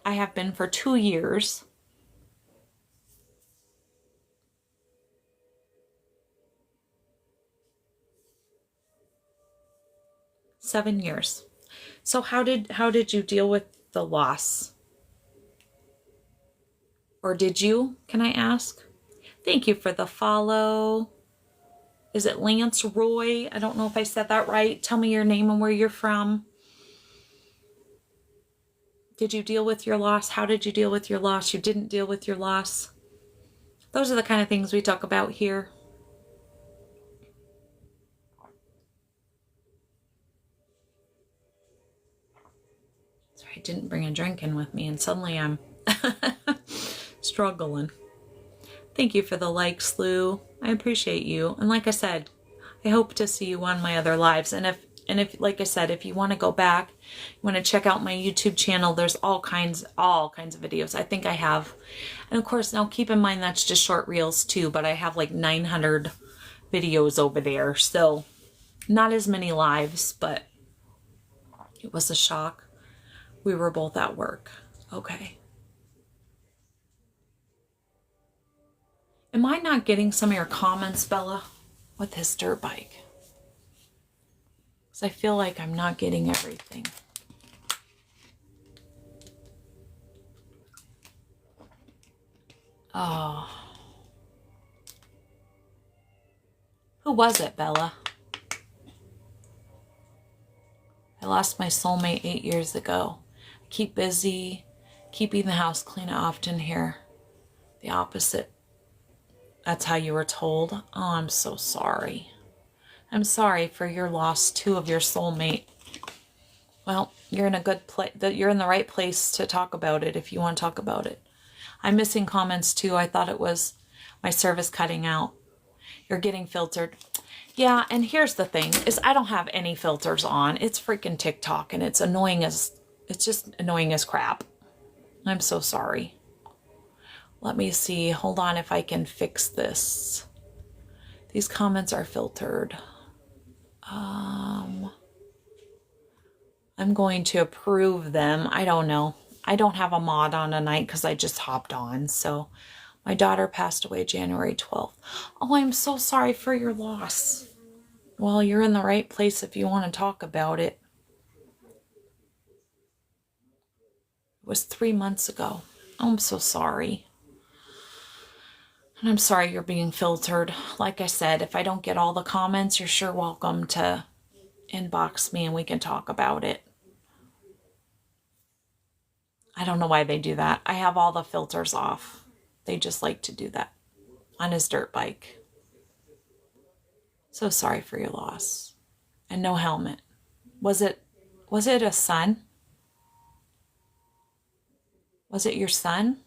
I have been for 2 years. Seven years. So how did you deal with the loss? Or did you? Can I ask? Thank you for the follow. Is it Lance Roy? I don't know if I said that right. Tell me your name and where you're from. Did you deal with your loss? How did you deal with your loss? You didn't deal with your loss. Those are the kind of things we talk about here. Sorry, I didn't bring a drink in with me and suddenly I'm struggling. Thank you for the likes, Lou. I appreciate you. And like I said, I hope to see you on my other lives. And if like I said, if you want to go back, you want to check out my YouTube channel, there's all kinds of videos. I think I have. And of course, now keep in mind that's just short reels too, but I have like 900 videos over there. So not as many lives, but it was a shock. We were both at work. Okay. Am I not getting some of your comments, Bella, with this dirt bike? Because I feel like I'm not getting everything. Oh. Who was it, Bella? I lost my soulmate 8 years ago. I keep busy, keeping the house clean. I often hear the opposite. That's how you were told? Oh, I'm so sorry. I'm sorry for your loss too of your soulmate. Well, you're in a good place. You're in the right place to talk about it if you want to talk about it. I'm missing comments too. I thought it was my service cutting out. You're getting filtered. Yeah, and here's the thing is I don't have any filters on. It's freaking TikTok and it's just annoying as crap. I'm so sorry. Let me see. Hold on if I can fix this. These comments are filtered. I'm going to approve them. I don't know. I don't have a mod on tonight because I just hopped on. So my daughter passed away January 12th. Oh, I'm so sorry for your loss. Well, you're in the right place if you want to talk about it. It was 3 months ago. Oh, I'm so sorry. And I'm sorry you're being filtered. Like I said, if I don't get all the comments, you're sure welcome to inbox me and we can talk about it. I don't know why they do that. I have all the filters off. They just like to do that on his dirt bike. So sorry for your loss. And no helmet. Was it a son? Was it your son?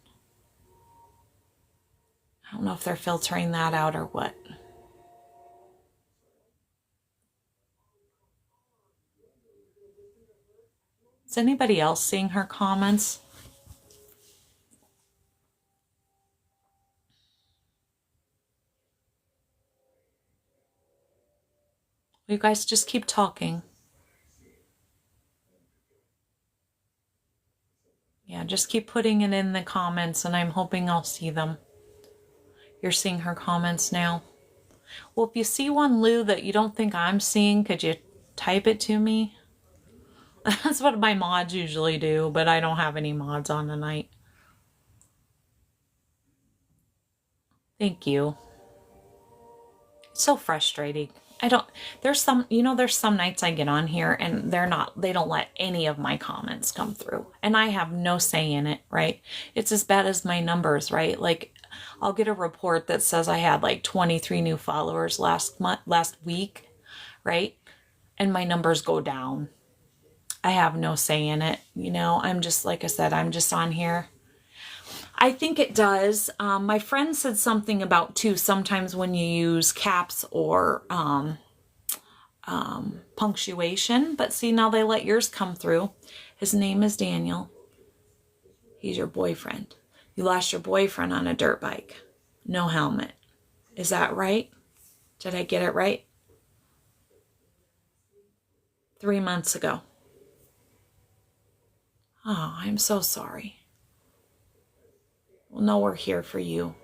I don't know if they're filtering that out or what. Is anybody else seeing her comments? You guys just keep talking. Yeah, just keep putting it in the comments and I'm hoping I'll see them. You're seeing her comments now. Well, if you see one, Lou, that you don't think I'm seeing, could you type it to me? That's what my mods usually do, but I don't have any mods on tonight. Thank you. It's so frustrating. There's some nights I get on here and they don't let any of my comments come through. And I have no say in it, right? It's as bad as my numbers, right? Like, I'll get a report that says I had like 23 new followers last week, right? And my numbers go down. I have no say in it. I'm just, like I said, I'm just on here. I think it does. My friend said something about too, sometimes when you use caps or punctuation, but see, now they let yours come through. His name is Daniel. He's your boyfriend. You lost your boyfriend on a dirt bike. No helmet. Is that right? Did I get it right? 3 months ago. Oh, I'm so sorry. Well, no, we're here for you.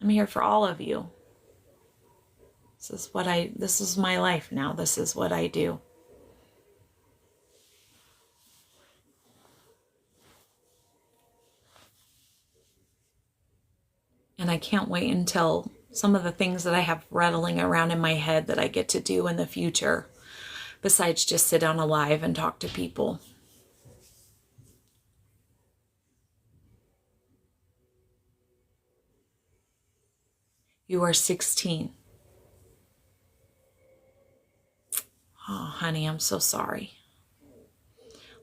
I'm here for all of you. This is my life now. This is what I do. And I can't wait until some of the things that I have rattling around in my head that I get to do in the future, besides just sit on a live and talk to people. You are 16. Oh, honey, I'm so sorry.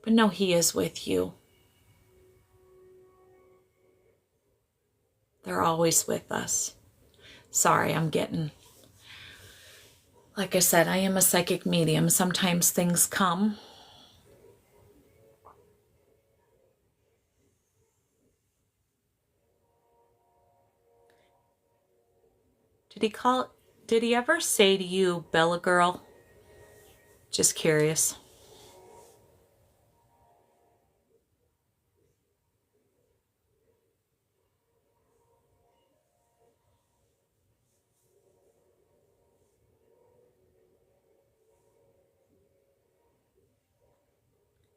But no, he is with you. They're always with us. Sorry, like I said, I am a psychic medium. Sometimes things come. Did he ever say to you, Bella girl? Just curious.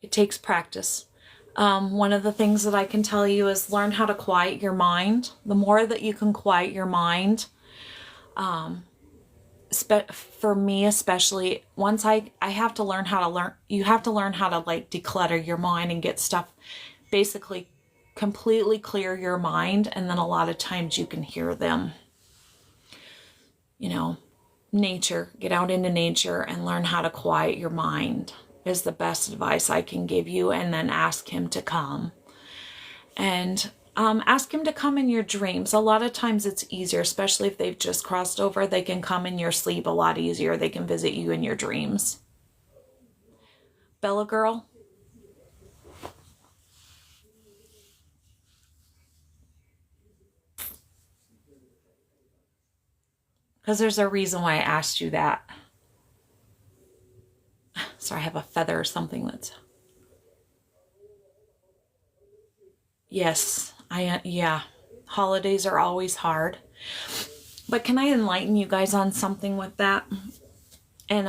It takes practice. One of the things that I can tell you is learn how to quiet your mind. The more that you can quiet your mind, for me especially, once I have to learn how to you have to learn how to like declutter your mind and get stuff, basically completely clear your mind, and then a lot of times you can hear them. You know, nature, get out into nature and learn how to quiet your mind is the best advice I can give you. And then ask him to come. And ask him to come in your dreams. A lot of times it's easier, especially if they've just crossed over. They can come in your sleep a lot easier. They can visit you in your dreams. Bella girl? Because there's a reason why I asked you that. Sorry, I have a feather or something that's... Yes, yeah. Holidays are always hard. But can I enlighten you guys on something with that? And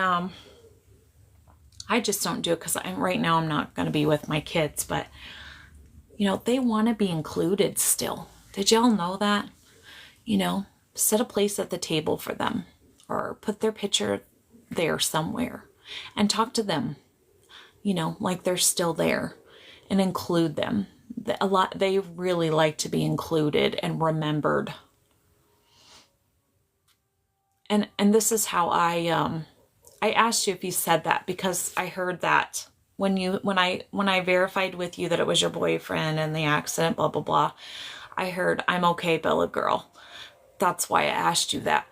I just don't do it because right now I'm not going to be with my kids. But, you know, they want to be included still. Did y'all know that? You know, set a place at the table for them. Or put their picture there somewhere. And talk to them, you know, like they're still there. And include them. They really like to be included and remembered. And this is how I asked you if you said that, because I heard that when I verified with you that it was your boyfriend and the accident, blah blah blah. I heard, I'm okay, Bella girl. That's why I asked you that.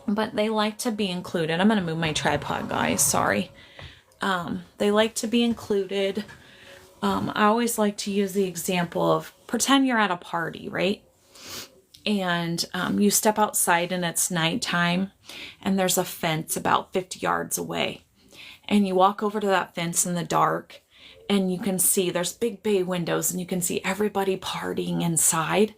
But they like to be included. I'm going to move my tripod, guys. Sorry. They like to be included. I always like to use the example of, pretend you're at a party, right? And you step outside and it's nighttime and there's a fence about 50 yards away. And you walk over to that fence in the dark and you can see there's big bay windows and you can see everybody partying inside,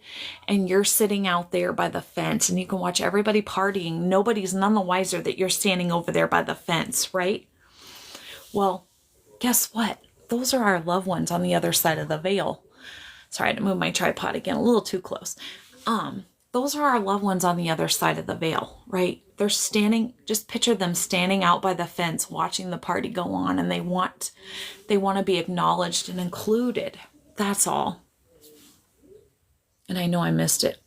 and you're sitting out there by the fence and you can watch everybody partying. Nobody's none the wiser that you're standing over there by the fence, right? Well, guess what? Those are our loved ones on the other side of the veil. Sorry, I had to move my tripod again, a little too close. Those are our loved ones on the other side of the veil, right? They're standing, just picture them standing out by the fence watching the party go on, and they want to be acknowledged and included. That's all. And I know I missed it.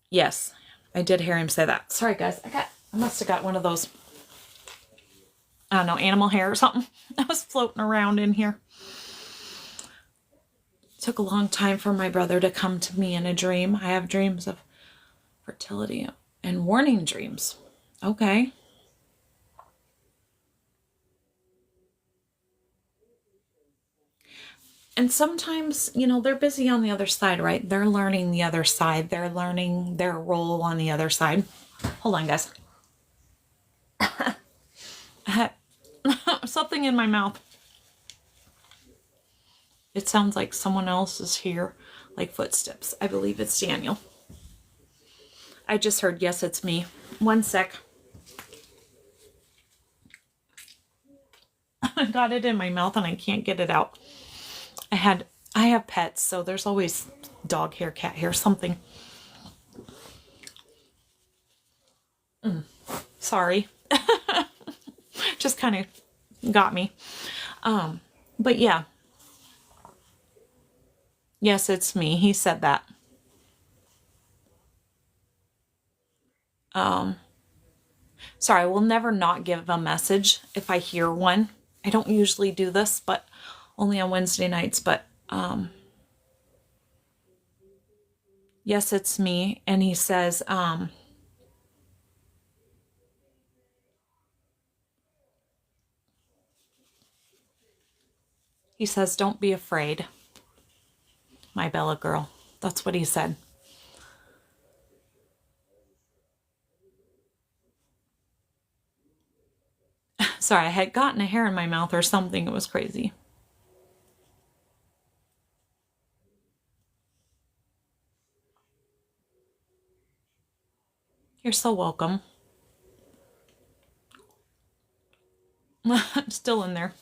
Yes, I did hear him say that. Sorry guys, I must have got one of those, I don't know, animal hair or something. I was floating around in here. It took a long time for my brother to come to me in a dream. I have dreams of fertility and warning dreams. Okay. And sometimes, you know, they're busy on the other side, right? They're learning the other side. They're learning their role on the other side. Hold on, guys. I had something in my mouth. It sounds like someone else is here, like footsteps. I believe it's Daniel. I just heard, yes, it's me. One sec. I got it in my mouth and I can't get it out. I have pets, so there's always dog hair, cat hair, something. Sorry. Just kind of got me. But yeah. Yes, it's me. He said that. Sorry, I will never not give a message if I hear one. I don't usually do this, but only on Wednesday nights. But yes, it's me. And he says, don't be afraid, my Bella girl. That's what he said. Sorry, I had gotten a hair in my mouth or something. It was crazy. You're so welcome. I'm still in there.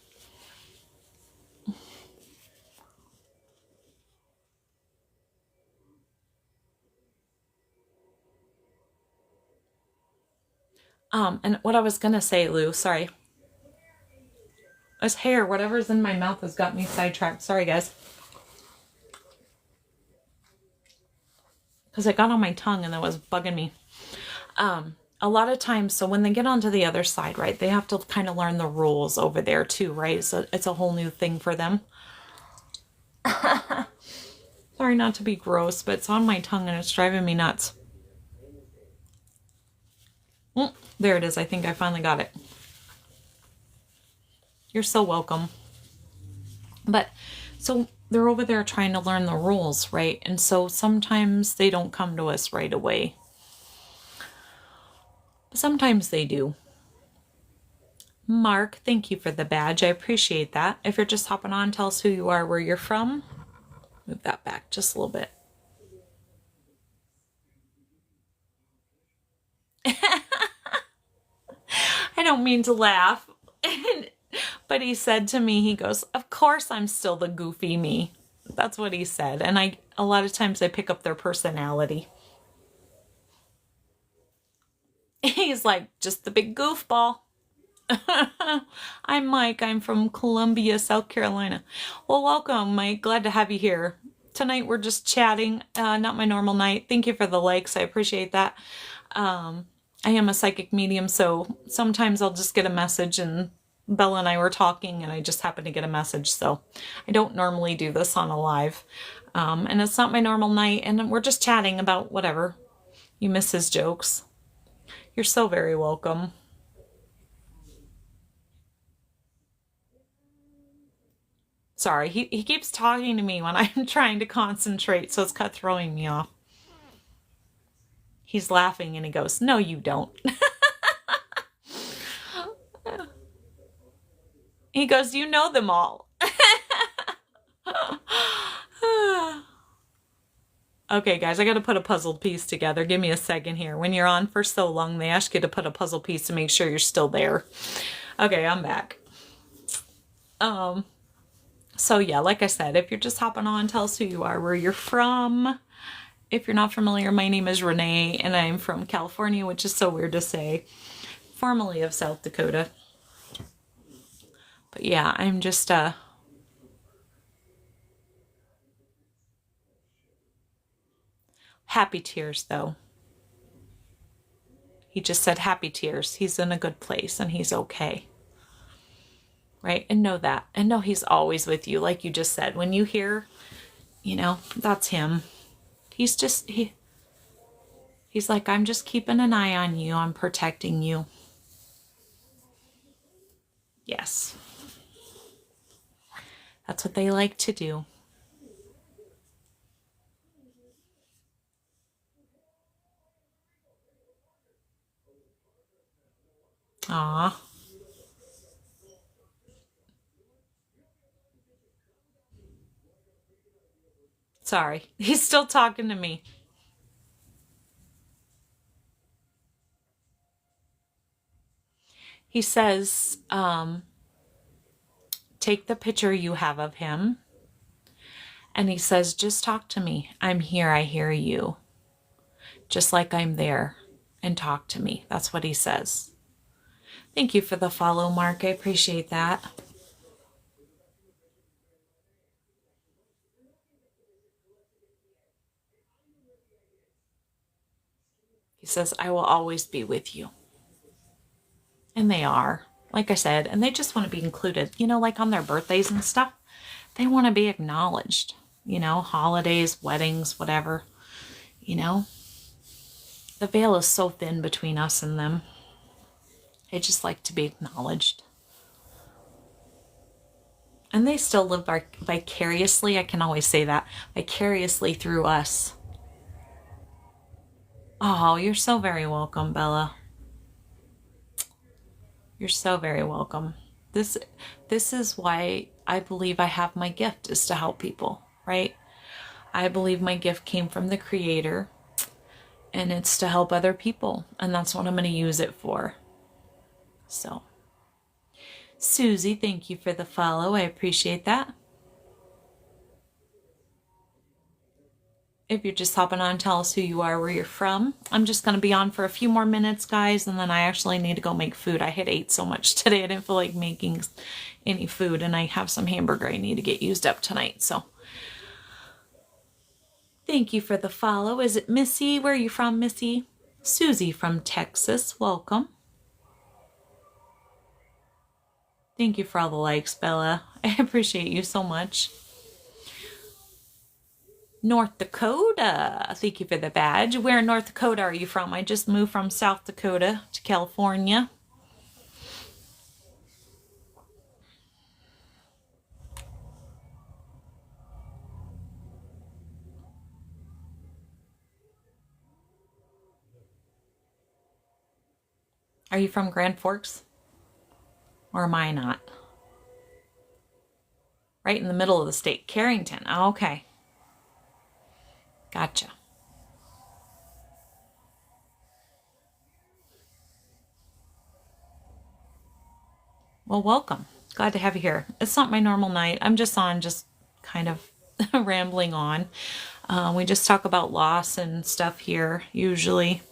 And what I was gonna say, Lou, sorry. This hair, whatever's in my mouth has got me sidetracked. Sorry, guys. Because it got on my tongue and that was bugging me. A lot of times, so when they get onto the other side, right, they have to kind of learn the rules over there too, right? So it's a whole new thing for them. Sorry not to be gross, but it's on my tongue and it's driving me nuts. There it is. I think I finally got it. You're so welcome. But so they're over there trying to learn the rules, right? And so sometimes they don't come to us right away. But sometimes they do. Mark, thank you for the badge. I appreciate that. If you're just hopping on, tell us who you are, where you're from. Move that back just a little bit. I don't mean to laugh. But he said to me, he goes, of course I'm still the goofy me. That's what he said. And a lot of times I pick up their personality. He's like, just the big goofball. I'm Mike. I'm from Columbia, South Carolina. Well, welcome, Mike. Glad to have you here. Tonight we're just chatting. Not my normal night. Thank you for the likes. I appreciate that. I am a psychic medium, so sometimes I'll just get a message and Bella and I were talking and I just happened to get a message. So I don't normally do this on a live. And it's not my normal night. And we're just chatting about whatever. You miss his jokes. You're so very welcome. Sorry, he keeps talking to me when I'm trying to concentrate, so it's kind of throwing me off. He's laughing and he goes, no, you don't. He goes, you know them all. Okay, guys, I got to put a puzzle piece together. Give me a second here. When you're on for so long, they ask you to put a puzzle piece to make sure you're still there. Okay, I'm back. So yeah, like I said, if you're just hopping on, tell us who you are, where you're from. If you're not familiar, my name is Renee, and I'm from California, which is so weird to say. Formerly of South Dakota. But yeah, I'm just, happy tears, though. He just said happy tears. He's in a good place, and he's okay. Right? And know that. And know he's always with you, like you just said. When you hear, you know, that's him. He's just, he's like, I'm just keeping an eye on you. I'm protecting you. Yes. That's what they like to do. Aw. Sorry. He's still talking to me. He says, take the picture you have of him. And he says, just talk to me. I'm here. I hear you. Just like I'm there. And talk to me. That's what he says. Thank you for the follow, Mark. I appreciate that. He says, I will always be with you. And they are, like I said, and they just want to be included, you know, like on their birthdays and stuff. They want to be acknowledged, you know, holidays, weddings, whatever, you know. The veil is so thin between us and them. They just like to be acknowledged. And they still live vicariously, I can always say that, vicariously through us. Oh, you're so very welcome, Bella. You're so very welcome. This is why I believe I have my gift, is to help people, right? I believe my gift came from the Creator, and it's to help other people, and that's what I'm going to use it for. So, Susie, thank you for the follow. I appreciate that. If you're just hopping on, tell us who you are, where you're from. I'm just going to be on for a few more minutes, guys, and then I actually need to go make food. I had ate so much today, I didn't feel like making any food, and I have some hamburger I need to get used up tonight. So, thank you for the follow. Is it Missy? Where are you from, Missy? Susie from Texas. Welcome. Thank you for all the likes, Bella. I appreciate you so much. North Dakota. Thank you for the badge. Where in North Dakota are you from? I just moved from South Dakota to California. Are you from Grand Forks? Or am I not? Right in the middle of the state. Carrington. Oh, okay. Gotcha. Well, welcome. Glad to have you here. It's not my normal night. I'm just kind of rambling on. We just talk about loss and stuff here, usually.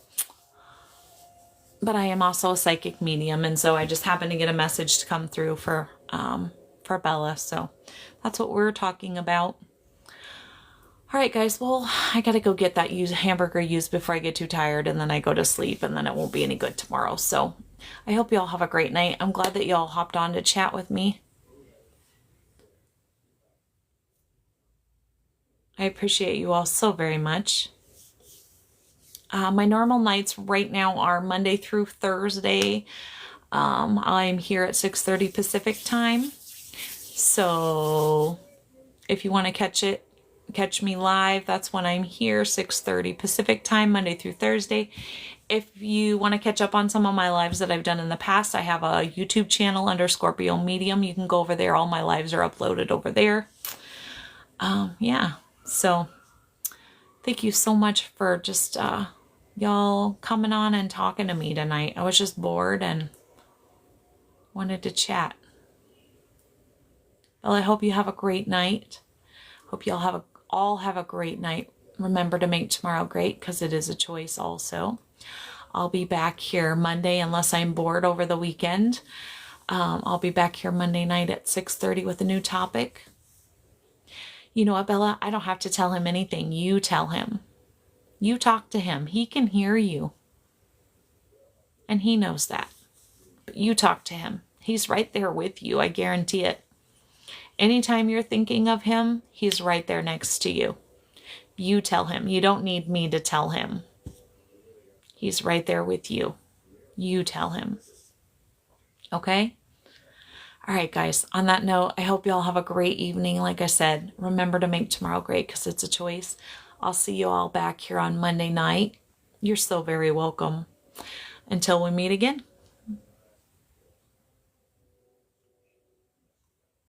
But I am also a psychic medium, and so I just happened to get a message to come through for Bella. So that's what we're talking about. All right, guys. Well, I got to go get that hamburger used before I get too tired, and then I go to sleep, and then it won't be any good tomorrow. So I hope you all have a great night. I'm glad that you all hopped on to chat with me. I appreciate you all so very much. My normal nights right now are Monday through Thursday. I'm here at 6:30 Pacific time. So if you want to catch me live, that's when I'm here, 6:30 Pacific time, Monday through Thursday. If you want to catch up on some of my lives that I've done in the past, I have a YouTube channel under Scorpio Medium. You can go over there. All my lives are uploaded over there. Yeah. So thank you so much for just y'all coming on and talking to me tonight. I was just bored and wanted to chat. Well, I hope you have a great night. Hope y'all all have a great night. Remember to make tomorrow great, because it is a choice also. I'll be back here Monday unless I'm bored over the weekend. I'll be back here Monday night at 6:30 with a new topic. You know what, Bella? I don't have to tell him anything. You tell him. You talk to him. He can hear you. And he knows that. But you talk to him. He's right there with you. I guarantee it. Anytime you're thinking of him, he's right there next to you. You tell him. You don't need me to tell him. He's right there with you. You tell him. Okay? All right, guys, on that note, I hope you all have a great evening. Like I said, remember to make tomorrow great because it's a choice. I'll see you all back here on Monday night. You're so very welcome. Until we meet again.